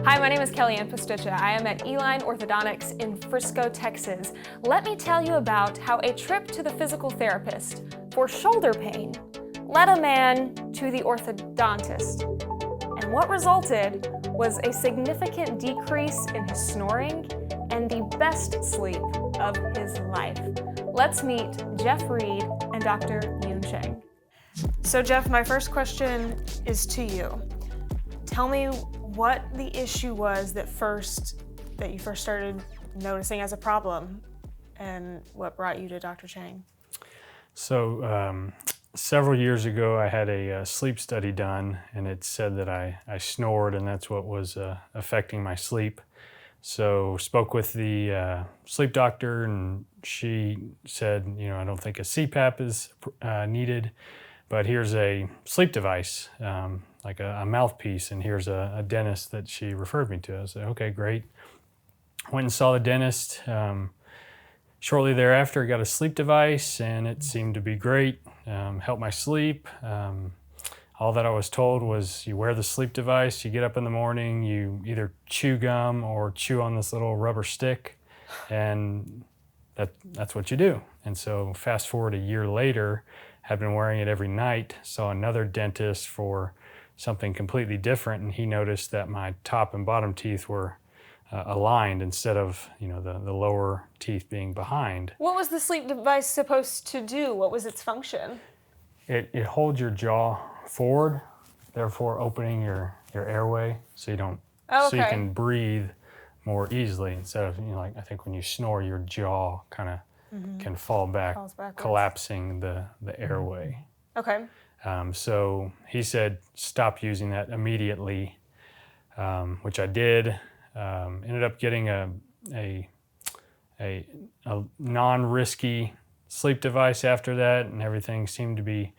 Hi, my name is Kellyanne Pastucha. I am at Eline Orthodontics in Frisco, Texas. Let me tell you about how a trip to the physical therapist for shoulder pain led a man to the orthodontist. And what resulted was a significant decrease in his snoring and the best sleep of his life. Let's meet Jeff Reed and Dr. Yoon Chang. So Jeff, my first question is to you. Tell me what the issue was that you first started noticing as a problem and what brought you to Dr. Chang. So several years ago, I had a sleep study done, and it said that I snored, and that's what was affecting my sleep. So spoke with the sleep doctor, and she said, I don't think a CPAP is needed, but here's a sleep device, like a mouthpiece, and here's a dentist that she referred me to. I said, okay, great. Went and saw the dentist. Shortly thereafter, I got a sleep device, and it seemed to be great, helped my sleep. All that I was told was you wear the sleep device, you get up in the morning, you either chew gum or chew on this little rubber stick, and that's what you do. And so fast forward a year later, had been wearing it every night, saw another dentist for something completely different, and he noticed that my top and bottom teeth were aligned instead of the lower teeth being behind. What was the sleep device supposed to do? What was its function? It holds your jaw forward, therefore opening your airway so you don't so you can breathe more easily instead of I think when you snore your jaw kind of can fall back, collapsing the airway. Okay. So he said stop using that immediately, which I did. Ended up getting a non-risky sleep device after that, and everything seemed to be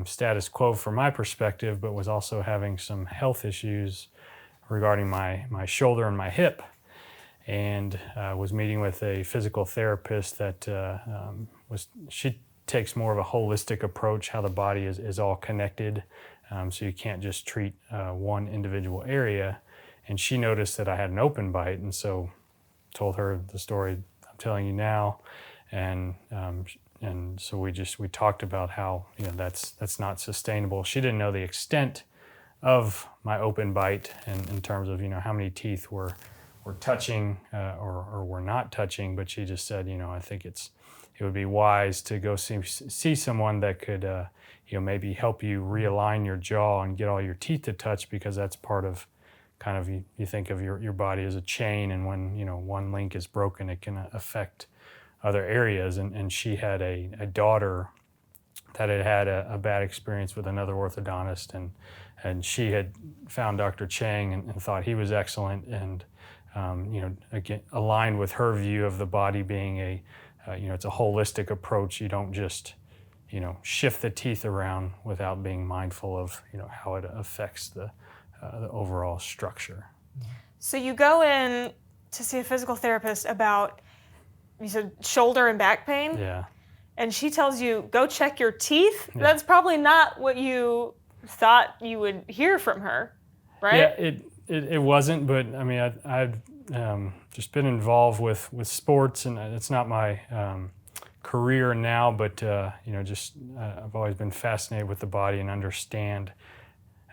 status quo from my perspective, but was also having some health issues regarding my shoulder and my hip. And was meeting with a physical therapist that she takes more of a holistic approach, how the body is all connected, so you can't just treat one individual area. And she noticed that I had an open bite, and so told her the story I'm telling you now, and so we talked about how that's not sustainable. She didn't know the extent of my open bite, and in terms of how many teeth were touching or were not touching, but she just said I think it would be wise to go see someone that could maybe help you realign your jaw and get all your teeth to touch, because that's part of kind of you think of your body as a chain, and when one link is broken, it can affect other areas. And she had a daughter that had a bad experience with another orthodontist, and she had found Dr. Chang and thought he was excellent, and again aligned with her view of the body being it's a holistic approach. You don't just shift the teeth around without being mindful of how it affects the overall structure. So you go in to see a physical therapist about, you said, shoulder and back pain? Yeah. And she tells you, go check your teeth? Yeah. That's probably not what you thought you would hear from her, right? Yeah, it wasn't, but I mean, I've just been involved with sports, and it's not my career now, but I've always been fascinated with the body and understand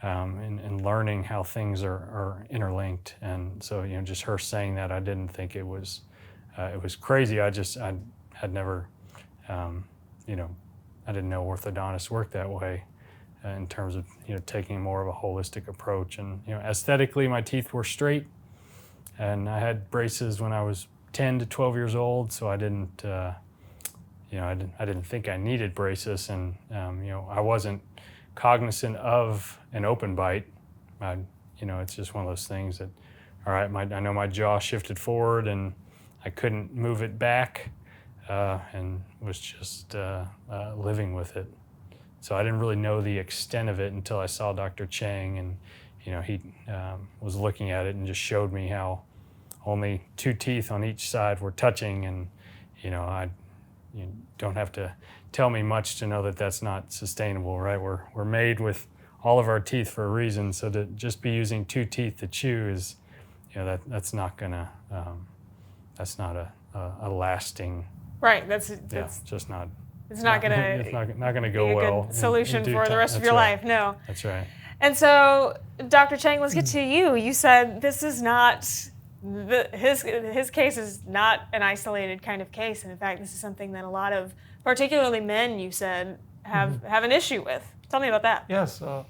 and learning how things are interlinked. And so just her saying that, I didn't think it was crazy. I had never I didn't know orthodontists work that way in terms of taking more of a holistic approach. And aesthetically, my teeth were straight, and I had braces when I was 10 to 12 years old, so I didn't I didn't think I needed braces, and I wasn't cognizant of an open bite. It's just one of those things that, all right, I know my jaw shifted forward and I couldn't move it back, and was just living with it. So I didn't really know the extent of it until I saw Dr. Chang, and he was looking at it and just showed me how only 2 teeth on each side were touching, and you don't have to tell me much to know that that's not sustainable, right? We're made with all of our teeth for a reason, so to just be using 2 teeth to chew is that's not gonna that's not a lasting. Right. That's just not. It's not gonna. It's not gonna go be a well. good solution for the rest of your life. No. That's right. And so, Dr. Chang, let's get to you. You said this is not his case is not an isolated kind of case, and in fact, this is something that a lot of, particularly men, you said have an issue with. Tell me about that. Yes, there are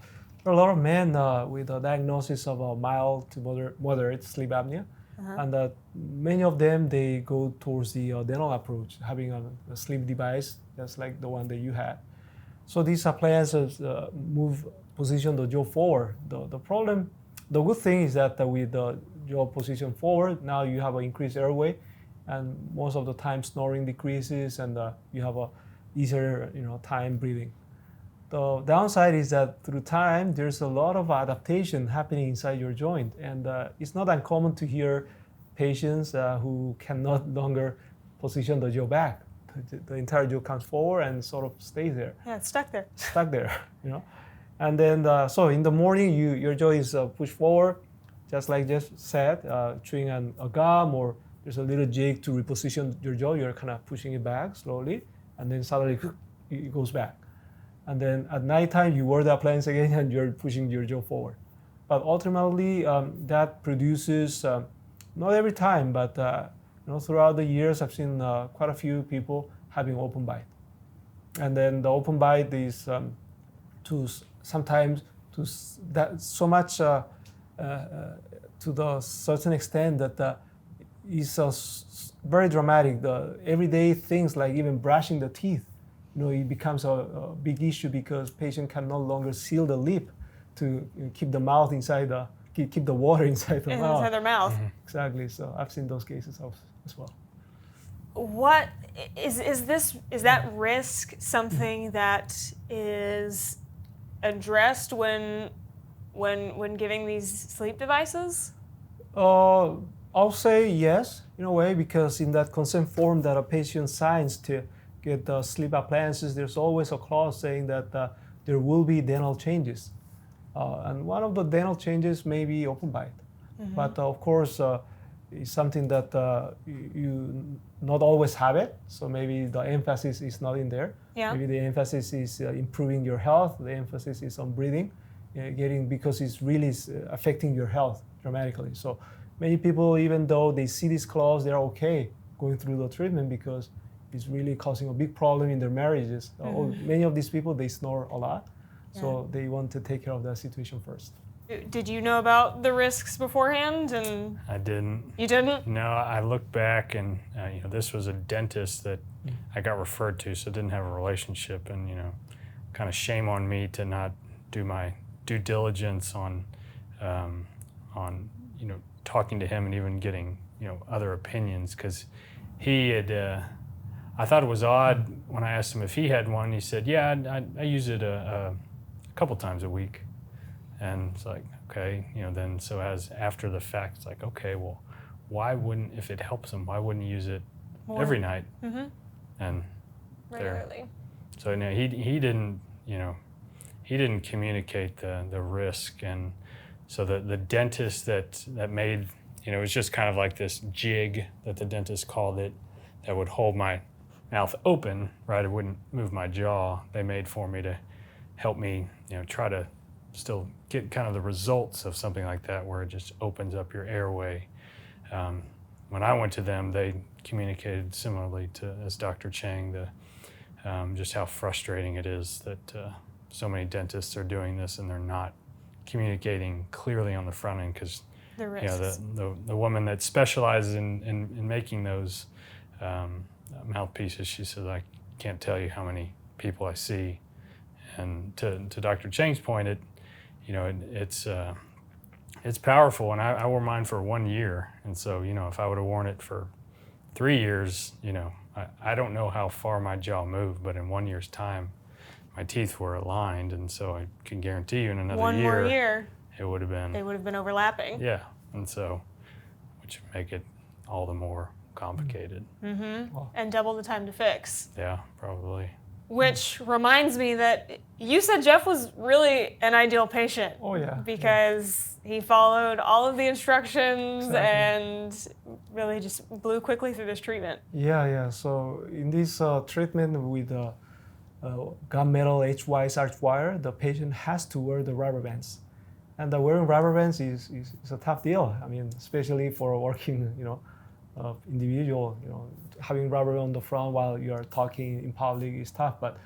a lot of men with a diagnosis of a mild to moderate sleep apnea, and many of them they go towards the dental approach, having a sleep device just like the one that you had. So these appliances position the jaw forward. The good thing is that with the jaw position forward, now you have an increased airway, and most of the time snoring decreases, and you have a easier time breathing. The downside is that through time, there's a lot of adaptation happening inside your joint, and it's not uncommon to hear patients who can no longer position the jaw back. The entire jaw comes forward and sort of stays there. Yeah, it's stuck there. Stuck there, And then, so in the morning, your jaw is pushed forward, just like Jeff said, chewing on a gum, or there's a little jig to reposition your jaw. You're kind of pushing it back slowly, and then suddenly it goes back. And then at nighttime, you wear the appliance again, and you're pushing your jaw forward. But ultimately, that produces, not every time, but throughout the years, I've seen quite a few people having open bite. And then the open bite is sometimes so much to the certain extent that is very dramatic. The everyday things like even brushing the teeth, it becomes a big issue because patient can no longer seal the lip to keep the mouth inside keep the water inside the mouth. Inside their mouth. Mm-hmm. Exactly. So I've seen those cases as well. What is that risk something that is addressed when giving these sleep devices? I'll say yes, in a way, because in that consent form that a patient signs to get sleep appliances, there's always a clause saying that there will be dental changes. And one of the dental changes may be open bite. Mm-hmm. But of course, it's something that you not always have it. So maybe the emphasis is not in there. Yeah. Maybe the emphasis is improving your health. The emphasis is on breathing, because it's really affecting your health dramatically. So many people, even though they see this clause, they're okay going through the treatment because it's really causing a big problem in their marriages. Mm-hmm. Many of these people, they snore a lot. So they want to take care of that situation first. Did you know about the risks beforehand? And I didn't. You didn't? No, I looked back, and this was a dentist that I got referred to, so didn't have a relationship, and kind of shame on me to not do my due diligence on talking to him and even getting other opinions, because he had. I thought it was odd when I asked him if he had one. He said, "Yeah, I use it a couple times a week." And it's like, okay, then so as after the fact, it's like, okay, well, why wouldn't, if it helps him, why wouldn't he use it every night? Mm-hmm. And regularly. So he didn't communicate the risk, and so the dentist that made, it was just kind of like this jig that the dentist called it, that would hold my mouth open, right? It wouldn't move my jaw. They made for me to help me, try to still get kind of the results of something like that, where it just opens up your airway. When I went to them, they communicated similarly as Dr. Chang, just how frustrating it is that so many dentists are doing this and they're not communicating clearly on the front end, because the woman that specializes in making those mouthpieces, she says, I can't tell you how many people I see. And to Dr. Chang's point, it's powerful, and I wore mine for 1 year, and so if I would have worn it for 3 years, I don't know how far my jaw moved, but in 1 year's time, my teeth were aligned, and so I can guarantee you in another one more year, it would have been. They would have been overlapping. Yeah, and so, which would make it all the more complicated. Mm-hmm. And double the time to fix. Yeah, probably. Which reminds me that you said Jeff was really an ideal patient. Oh yeah. Because he followed all of the instructions Exactly. and really just blew quickly through this treatment. Yeah. So in this treatment with gunmetal HY arch wire, the patient has to wear the rubber bands, and wearing rubber bands is a tough deal. I mean, especially for a working, individual. Having rubber on the front while you are talking in public is tough. But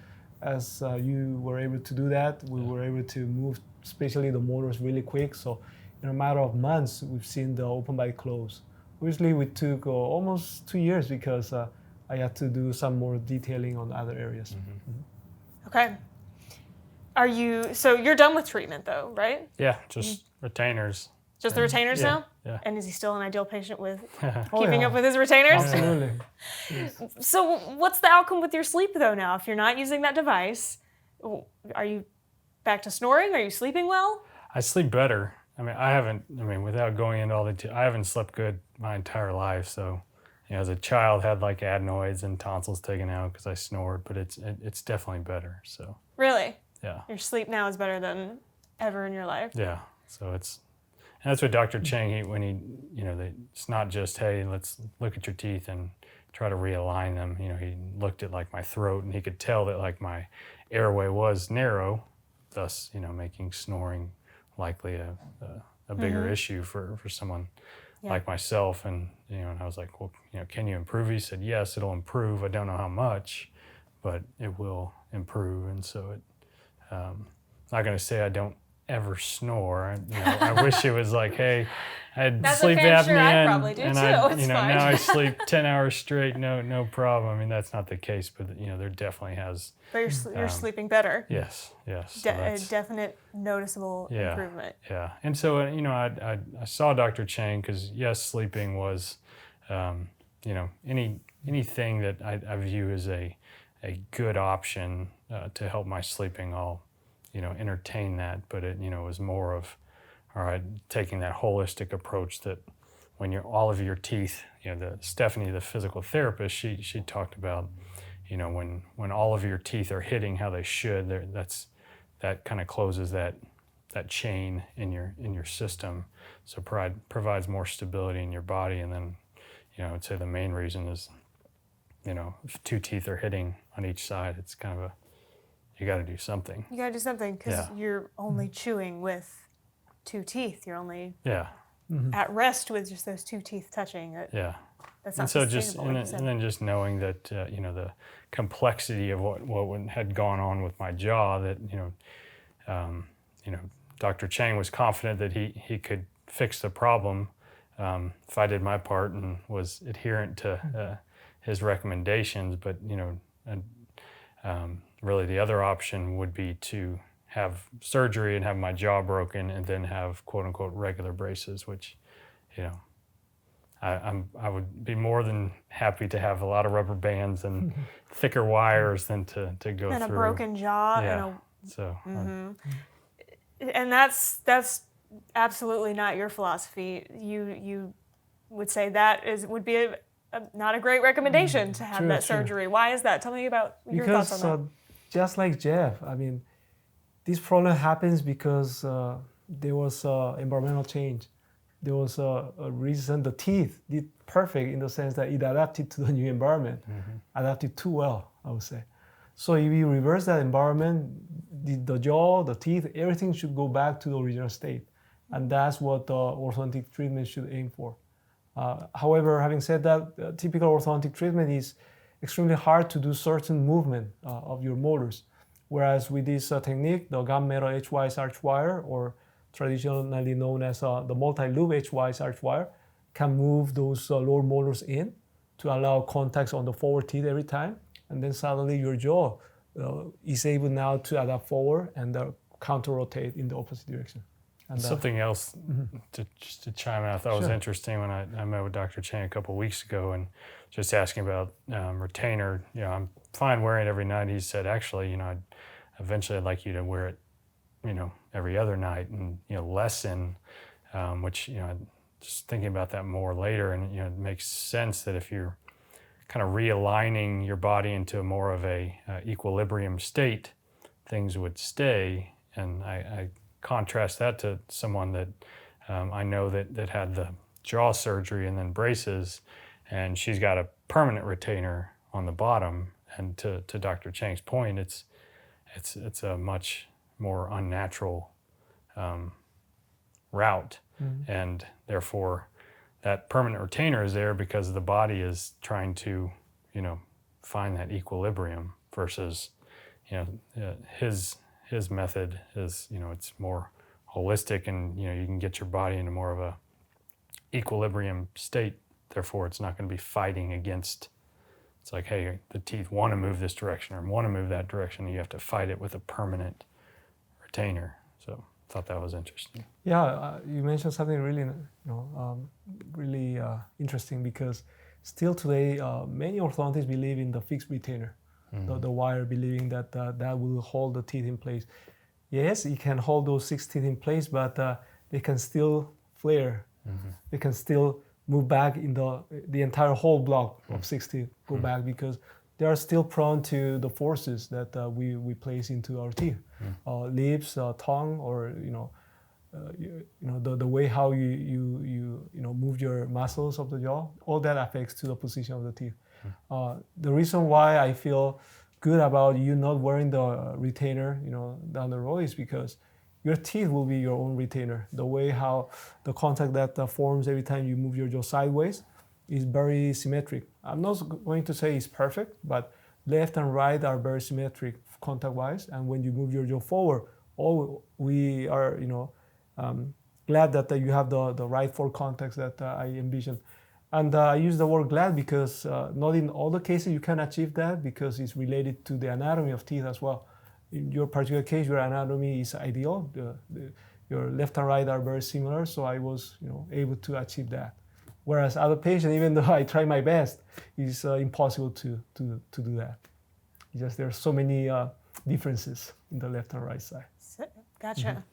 as you were able to do that, we were able to move, especially the motors, really quick. So in a matter of months, we've seen the open bite close. Obviously, we took almost 2 years because I had to do some more detailing on other areas. Mm-hmm. Okay. So you're done with treatment though, right? Yeah, just retainers. Just the retainers Yeah, now? yeah. And is he still an ideal patient with Oh, keeping yeah. up with his retainers? Absolutely. Yes. So what's the outcome with your sleep though now? If you're not using that device, are you back to snoring? Are you sleeping well? I sleep better. Without going into all I haven't slept good my entire life. So, as a child, had like adenoids and tonsils taken out because I snored, but it's definitely better. So, Really? yeah. Your sleep now is better than ever in your life? Yeah. So and that's what Dr. Chang, it's not just, hey, let's look at your teeth and try to realign them. He looked at like my throat and he could tell that like my airway was narrow, thus, making snoring likely a bigger issue for someone like myself. And, and I was like, well, can you improve? He said, yes, it'll improve. I don't know how much, but it will improve. And so I'm not going to say I don't ever snore. I wish it was like, hey, I had That's sleep okay, I'm apnea sure I probably do and too. I, It's fine. now I sleep 10 hours straight, no problem. I mean, that's not the case, but there definitely has. But you're sleeping better. Yes. So A definite noticeable improvement. Yeah. And so, I saw Dr. Chang because yes, sleeping was, anything that I view as a good option to help my sleeping, I'll, entertain that. But it, was more of, all right, taking that holistic approach that when all of your teeth, Stephanie, the physical therapist, she talked about, when all of your teeth are hitting how they should, that kind of closes that chain in your system, so provides more stability in your body. And then, I'd say the main reason is, if two teeth are hitting on each side, it's kind of you got to do something. You got to do something because you're only chewing with two teeth. You're only at rest with just those two teeth touching. That's not and so sustainable. and then just knowing that the complexity of what had gone on with my jaw, that Dr. Chang was confident that he could fix the problem if I did my part and was adherent to his recommendations. But really the other option would be to have surgery and have my jaw broken and then have quote unquote regular braces, which I would be more than happy to have a lot of rubber bands and thicker wires than to go and through. A broken jaw. And that's absolutely not your philosophy. You would say that would be not a great recommendation to have that surgery. Why is that? Tell me about your thoughts on that. Just like Jeff, I mean, this problem happens because there was environmental change. There was a reason the teeth did perfect in the sense that it adapted to the new environment, adapted too well, I would say. So if you reverse that environment, the jaw, the teeth, everything should go back to the original state. And that's what orthodontic treatment should aim for. However, having said that, typical orthodontic treatment is extremely hard to do certain movement of your motors. Whereas with this technique, the gunmetal HY arch wire, or traditionally known as the multi-loop HY arch wire, can move those lower motors in to allow contacts on the forward teeth every time. And then suddenly your jaw is able now to adapt forward and counter-rotate in the opposite direction. And something else just to chime in, I thought was interesting when I met with Dr. Chang a couple of weeks ago and just asking about retainer. I'm fine wearing it every night. He said, actually, I'd like you to wear it, every other night and, lessen, which, just thinking about that more later, and, it makes sense that if you're kind of realigning your body into more of a equilibrium state, things would stay. And I contrast that to someone that I know that had the jaw surgery and then braces, and she's got a permanent retainer on the bottom. And to Dr. Chang's point, it's a much more unnatural route, and therefore that permanent retainer is there because the body is trying to, find that equilibrium versus, his method is, it's more holistic, and you can get your body into more of a equilibrium state. Therefore, it's not going to be fighting against. It's like, hey, the teeth want to move this direction or want to move that direction, and you have to fight it with a permanent retainer. So I thought that was interesting. Yeah, you mentioned something really, really interesting, because still today, many orthodontists believe in the fixed retainer, the wire, believing that that will hold the teeth in place. Yes, it can hold those 6 teeth in place, but they can still flare. They can still move back in the entire whole block of 6 teeth, go back, because they are still prone to the forces that we place into our teeth, lips, tongue, or the way how you move your muscles of the jaw. All that affects to the position of the teeth. The reason why I feel good about you not wearing the retainer, down the road, is because your teeth will be your own retainer. The way how the contact that forms every time you move your jaw sideways is very symmetric. I'm not going to say it's perfect, but left and right are very symmetric contact-wise. And when you move your jaw forward, we are, glad that you have the right 4 contacts that I envision. And I use the word glad because not in all the cases you can achieve that, because it's related to the anatomy of teeth as well. In your particular case, your anatomy is ideal. Your left and right are very similar, so I was, able to achieve that. Whereas other patients, even though I try my best, it's impossible to do that. It's just there are so many differences in the left and right side. Gotcha.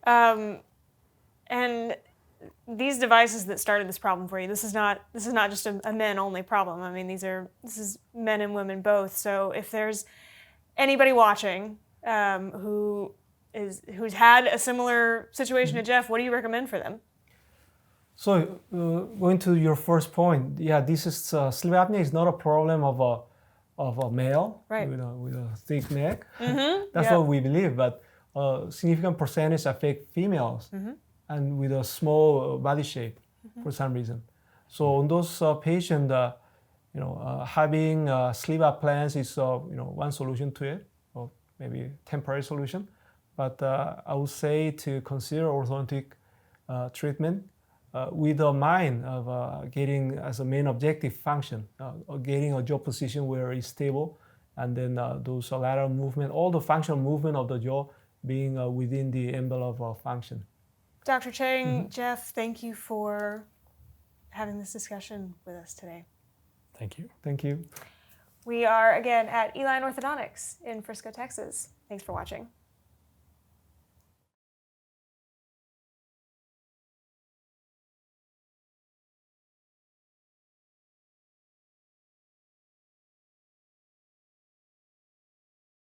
And these devices that started this problem for you, this is not just a men-only problem. I mean, this is men and women both. So if there's anybody watching who's had a similar situation to Jeff, what do you recommend for them? So going to your first point, this is sleep apnea is not a problem of a male, right, with a thick neck. That's what we believe, but a significant percentage affect females and with a small body shape for some reason. So on those patients, having sleep appliance is one solution to it, or maybe temporary solution. But I would say to consider orthodontic treatment with the mind of getting as a main objective function, getting a jaw position where it's stable, and then those lateral movement, all the functional movement of the jaw being within the envelope of function. Dr. Chang, Jeff, thank you for having this discussion with us today. Thank you. Thank you. We are again at Eline Orthodontics in Frisco, Texas. Thanks for watching.